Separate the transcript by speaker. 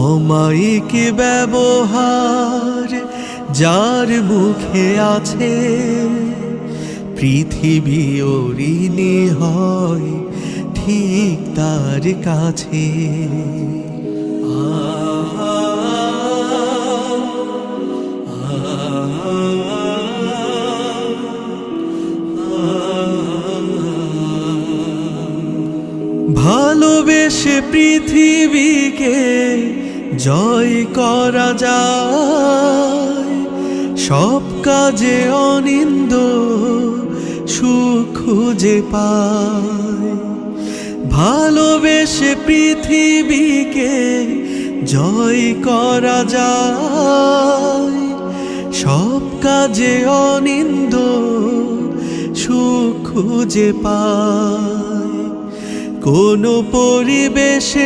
Speaker 1: অমায়িক ব্যবহার যার মুখে আছে, পৃথিবী ঋণী হয় ঠিক তার কাছে। ভালোবেসে পৃথিবীকে জয় করা যায়, সব কাজে অনিন্দ সুখ খুঁজে পায়। ভালোবেসে পৃথিবীকে জয় করা যায়, সব কাজে অনিন্দ সুখ খুঁজে পায়। কোনো পরিবেশে